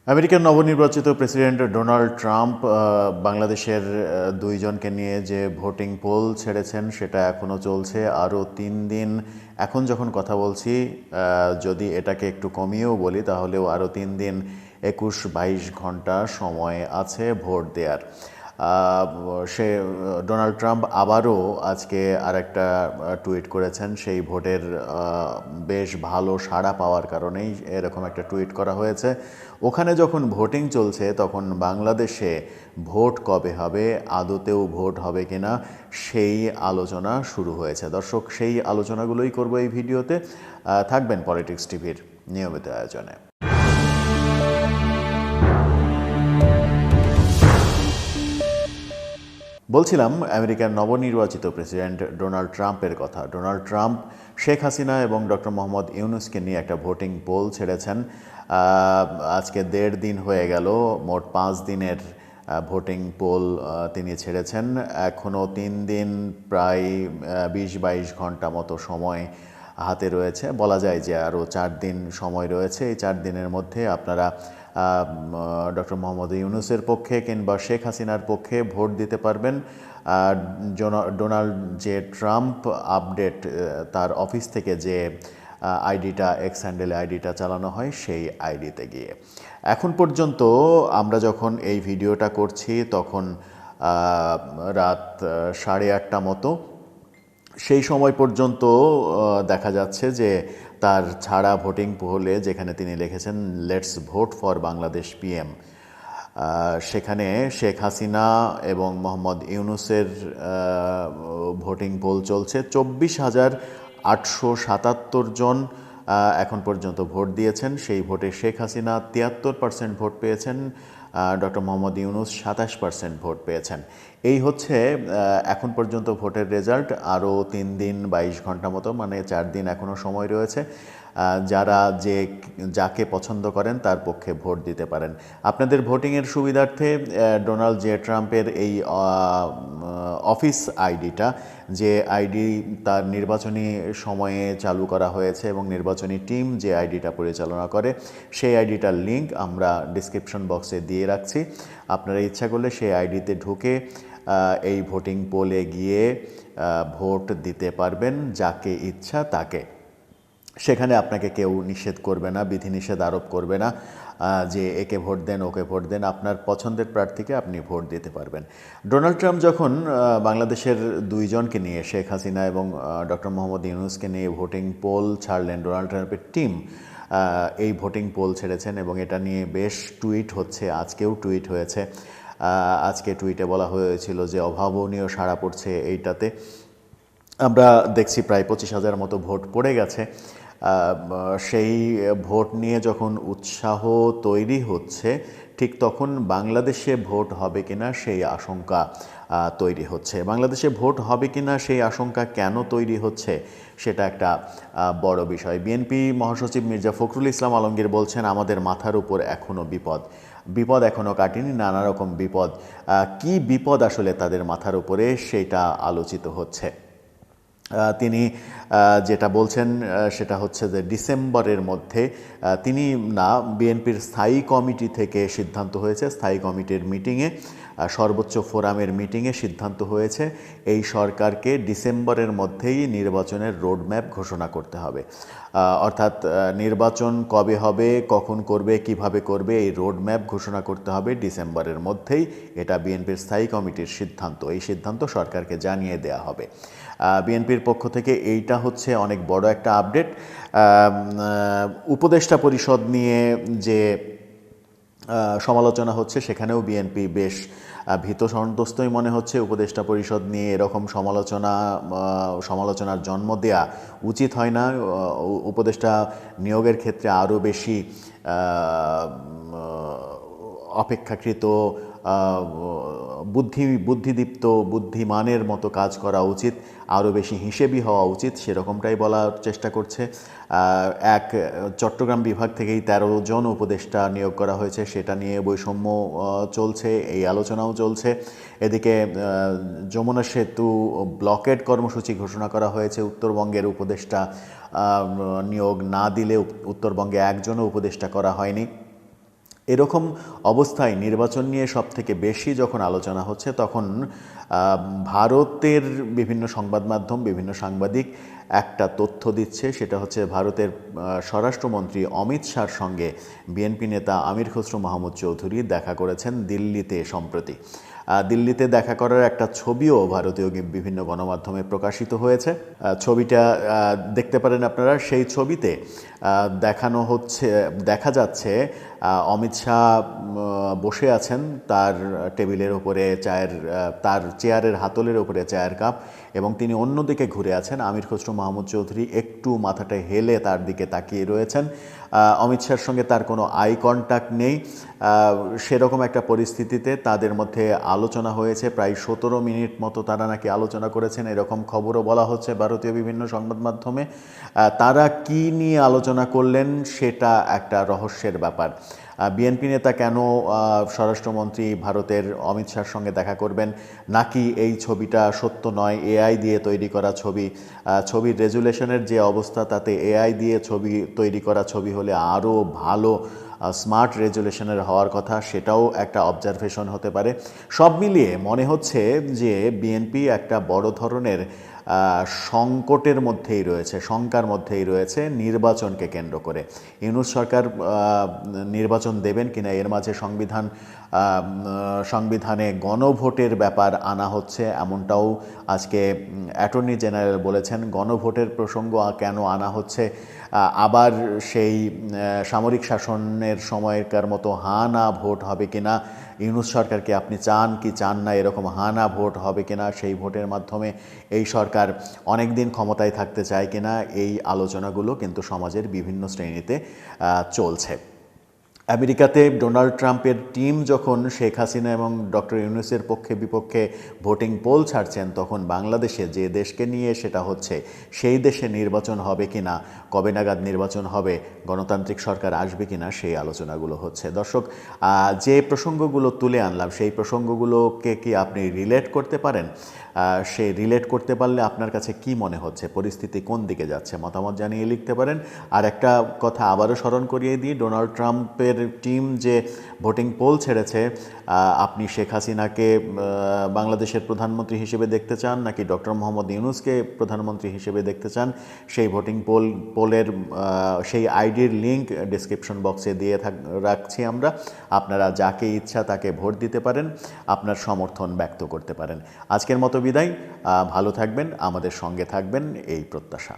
আমেরিকার নবনির্বাচিত president Donald Trump বাংলাদেশের দুইজনকে নিয়ে যে ভোটিং পোল ছেড়েছেন সেটা এখনও চলছে আরও 3 দিন। এখন যখন কথা বলছি, যদি এটাকে একটু কমিয়েও বলি তাহলেও আরও 3 দিন, 21-22 ঘন্টা সময় আছে ভোট দেওয়ার। সে ডোনাল্ড ট্রাম্প আবারও আজকে আরেকটা টুইট করেছেন। সেই ভোটের বেশ ভালো সাড়া পাওয়ার কারণেই এরকম একটা টুইট করা হয়েছে। ওখানে যখন ভোটিং চলছে তখন বাংলাদেশে ভোট কবে হবে, আদতেও ভোট হবে কিনা, সেই আলোচনা শুরু হয়েছে। দর্শক, সেই আলোচনাগুলোই করব এই ভিডিওতে। থাকবেন পলিটিক্স টিভির নিয়মিত আয়োজনে। বলছিলাম আমেরিকার নবনির্বাচিত প্রেসিডেন্ট ডোনাল্ড ট্রাম্পের কথা। ডোনাল্ড ট্রাম্প শেখ হাসিনা এবং ডক্টর মোহাম্মদ ইউনূসকে নিয়ে একটা ভোটিং পোল ছেড়েছেন। আজকে 1.5 দিন হয়ে গেল, মোট 5 দিনের ভোটিং পোল তিনি ছেড়েছেন। এখনও 3 দিন, প্রায় 20-22 ঘন্টা মতো সময় হাতে রয়েছে। বলা যায় যে আরও 4 দিন সময় রয়েছে। এই 4 দিনের মধ্যে আপনারা ডক্টর মোহাম্মদ ইউনূসের পক্ষে কিংবা শেখ হাসিনার পক্ষে ভোট দিতে পারবেন। ডোনাল্ড যে ট্রাম্প আপডেট, তার অফিস থেকে যে আইডিটা, এক্স হ্যান্ডেলে আইডিটা চালানো হয়, সেই আইডিতে গিয়ে এখন পর্যন্ত আমরা যখন এই ভিডিওটা করছি তখন রাত 8:30 মতো। সেই সময় পর্যন্ত দেখা যাচ্ছে যে তার ছাড়া ভোটিং পোলে যেখানে তিনি লিখেছেন let's vote for Bangladesh PM, সেখানে শেখ হাসিনা এবং মোহাম্মদ ইউনূসের ভোটিং পোল চলছে। 24,877 জন এখন পর্যন্ত ভোট দিয়েছেন। সেই ভোটে শেখ হাসিনা 73% ভোট পেয়েছেন, ডক্টর মোহাম্মদ ইউনূস 27% ভোট পেয়েছেন। এই হচ্ছে এখন পর্যন্ত ভোটের রেজাল্ট। আরও 3 দিন 22 ঘন্টা মতো, মানে 4 দিন এখনও সময় রয়েছে। যারা যাকে পছন্দ করেন তার পক্ষে ভোট দিতে পারেন। আপনাদের ভোটিংয়ের সুবিধার্থে ডোনাল্ড জে ট্রাম্পের এই অফিস আইডিটা, যে আইডি তার নির্বাচনী সময়ে চালু করা হয়েছে এবং নির্বাচনী টিম যে আইডিটা পরিচালনা করে, সেই আইডিটার লিঙ্ক আমরা ডিসক্রিপশন বক্সে দিয়ে রাখছি। আপনারা ইচ্ছা করলে সেই আইডিতে ঢুকে এই ভোটিং পোলে গিয়ে ভোট দিতে পারবেন যাকে ইচ্ছা তাকে। সেখানে আপনাকে কেউ নিষেধ করবে না, বিধিনিষেধ আরোপ করবে না যে একে ভোট দেন, ওকে ভোট দেন। আপনার পছন্দের প্রার্থীকে আপনি ভোট দিতে পারবেন। ডোনাল্ড ট্রাম্প যখন বাংলাদেশের দুইজনকে নিয়ে, শেখ হাসিনা এবং ডক্টর মোহাম্মদ ইউনূসকে নিয়ে ভোটিং পোল ছাড়লেন, ডোনাল্ড ট্রাম্পের টিম এই ভোটিং পোল ছেড়েছেন এবং এটা নিয়ে বেশ টুইট হচ্ছে। আজকেও টুইট হয়েছে। আজকে টুইটে বলা হয়েছিল যে অভাবনীয় সাড়া পড়ছে এইটাতে। আমরা দেখছি প্রায় 25,000 মতো ভোট পড়ে গেছে। সেই ভোট নিয়ে যখন উৎসাহ তৈরি হচ্ছে, ঠিক তখন বাংলাদেশে ভোট হবে কিনা সেই আশঙ্কা তৈরি হচ্ছে। বাংলাদেশে ভোট হবে কিনা সেই আশঙ্কা কেন তৈরি হচ্ছে সেটা একটা বড় বিষয়। বিএনপি মহাসচিব মির্জা ফখরুল ইসলাম আলমগীর বলছেন, আমাদের মাথার উপর এখনও বিপদ এখনও কাটেনি, নানা রকম বিপদ। কি বিপদ আসলে তাদের মাথার উপরে, সেটা আলোচিত হচ্ছে। তিনি যেটা বলছেন সেটা হচ্ছে যে ডিসেম্বরের মধ্যে তিনি না, বিএনপির স্থায়ী কমিটি থেকে সিদ্ধান্ত হয়েছে, স্থায়ী কমিটির মিটিংয়ে, সর্বোচ্চ ফোরামের মিটিংয়ে সিদ্ধান্ত হয়েছে এই সরকারকে ডিসেম্বরের মধ্যেই নির্বাচনের রোডম্যাপ ঘোষণা করতে হবে। অর্থাৎ নির্বাচন কবে হবে, কখন করবে, কিভাবে করবে, এই রোডম্যাপ ঘোষণা করতে হবে ডিসেম্বরের মধ্যেই। এটা বিএনপির স্থায়ী কমিটির সিদ্ধান্ত। এই সিদ্ধান্ত সরকারকে জানিয়ে দেয়া হবে। বিএনপির পক্ষ থেকে এইটা হচ্ছে অনেক বড় একটা আপডেট। উপদেষ্টা পরিষদ নিয়ে যে সমালোচনা হচ্ছে, সেখানেও বিএনপি বেশ ভীত সন্ত্রস্তই মনে হচ্ছে। উপদেষ্টা পরিষদ নিয়ে এরকম সমালোচনার জন্ম দেয়া উচিত হয় না। উপদেষ্টা নিয়োগের ক্ষেত্রে আরও বেশি অপেক্ষাকৃত বুদ্ধিদীপ্ত, বুদ্ধিমানের মতো কাজ করা উচিত, আরও বেশি হিসেবি হওয়া উচিত, সেরকমটাই বলার চেষ্টা করছে। চট্টগ্রাম বিভাগ থেকেই 13 জন উপদেষ্টা নিয়োগ করা হয়েছে, সেটা নিয়ে বৈষম্য চলছে, এই আলোচনাও চলছে। এদিকে যমুনা সেতু ব্লকেড কর্মসূচি ঘোষণা করা হয়েছে। উত্তরবঙ্গের উপদেষ্টা নিয়োগ না দিলে উত্তরবঙ্গে একজনও উপদেষ্টা করা হয়নি। এরকম অবস্থায় নির্বাচন নিয়ে সবথেকে বেশি যখন আলোচনা হচ্ছে তখন ভারতের বিভিন্ন সংবাদ মাধ্যম, বিভিন্ন সাংবাদিক একটা তথ্য দিচ্ছে, সেটা হচ্ছে ভারতের স্বরাষ্ট্রমন্ত্রী অমিত শাহর সঙ্গে বিএনপি নেতা আমির খসরু মাহমুদ চৌধুরী দেখা করেছেন দিল্লিতে সম্প্রতি। দিল্লিতে দেখা করার একটা ছবিও ভারতীয় বিভিন্ন গণমাধ্যমে প্রকাশিত হয়েছে। ছবিটা দেখতে পারেন আপনারা। সেই ছবিতে দেখা যাচ্ছে অমিত শাহ বসে আছেন তার টেবিলের উপরে তার চেয়ারের হাতলের উপরে চায়ের কাপ, এবং তিনি অন্যদিকে ঘুরে আছেন। আমির খসরু মাহমুদ চৌধুরী একটু মাথাটা হেলে তার দিকে তাকিয়ে রয়েছেন। অমিত শাহর সঙ্গে তার কোনো আই কন্ট্যাক্ট নেই। সেরকম একটা পরিস্থিতিতে তাদের মধ্যে আলোচনা হয়েছে প্রায় 17 মিনিট মতো তারা নাকি আলোচনা করেছেন, এরকম খবরও বলা হচ্ছে ভারতীয় বিভিন্ন সংবাদ মাধ্যমে। তারা কি নিয়ে আলোচনা করলেন সেটা একটা রহস্যের ব্যাপার। বিএনপি নেতা কেন স্বরাষ্ট্রমন্ত্রী ভারতের অমিত শাহর সঙ্গে দেখা করবেন, নাকি এই ছবিটা সত্য নয়, এআই দিয়ে তৈরি করা ছবি? ছবির রেজুলেশনের যে অবস্থা তাতে এআই দিয়ে তৈরি করা ছবি হলে আরও ভালো স্মার্ট রেজুলেশনের হওয়ার কথা, সেটাও একটা অবজারভেশন হতে পারে। সব মিলিয়ে মনে হচ্ছে যে বিএনপি একটা বড় ধরনের সংকটের মধ্যেই রয়েছে, শঙ্কার মধ্যেই রয়েছে নির্বাচনকে কেন্দ্র করে। ইউনূস সরকার নির্বাচন দেবেন কিনা, এর মাঝে সংবিধানে গণভোটের ব্যাপার আনা হচ্ছে, এমনটাও আজকে অ্যাটর্নি জেনারেল বলেছেন। গণভোটের প্রসঙ্গ কেন আনা হচ্ছে? আবার সেই সামরিক শাসনের সময়কার মতো হা না ভোট হবে কিনা, ইউনূস সরকারকে আপনি চান কি চান না, এরকম হা না ভোট হবে কিনা, সেই ভোটের মাধ্যমে এই সরকার অনেক দিন ক্ষমতায় থাকতে চায় কিনা, এই আলোচনাগুলো কিন্তু সমাজের বিভিন্ন শ্রেণীতে চলছে। আমেরিকাতে ডোনাল্ড ট্রাম্পের টিম যখন শেখ হাসিনা এবং ডক্টর ইউনূসের পক্ষে বিপক্ষে ভোটিং পোল ছাড়ছেন, তখন বাংলাদেশে যে দেশকে নিয়ে সেটা হচ্ছে, সেই দেশে নির্বাচন হবে কিনা, কবে নাগাদ নির্বাচন হবে, গণতান্ত্রিক সরকার আসবে কিনা, সেই আলোচনাগুলো হচ্ছে। দর্শক, যে প্রসঙ্গগুলো তুলে আনলাম সেই প্রসঙ্গগুলোকে কি আপনি রিলেট করতে পারেন? সে রিলেট করতে পারলে আপনার কাছে কি মনে হচ্ছে, পরিস্থিতি কোন দিকে যাচ্ছে, মতামত জানিয়ে লিখতে পারেন। আর একটা কথা আবারও স্মরণ করিয়ে দিই, ডোনাল্ড ট্রাম্পের টিম যে ভোটিং পোল ছেড়েছে, আপনি শেখ হাসিনাকে বাংলাদেশের প্রধানমন্ত্রী হিসেবে দেখতে চান নাকি ডক্টর মোহাম্মদ ইউনূসকে প্রধানমন্ত্রী হিসেবে দেখতে চান, সেই ভোটিং পোলের সেই আইডির লিঙ্ক ডেসক্রিপশন বক্সে দিয়ে রাখছি আমরা। আপনারা যাকে ইচ্ছা তাকে ভোট দিতে পারেন, আপনার সমর্থন ব্যক্ত করতে পারেন। আজকের মতো বিদায়। ভালো থাকবেন, আমাদের সঙ্গে থাকবেন, এই প্রত্যাশা।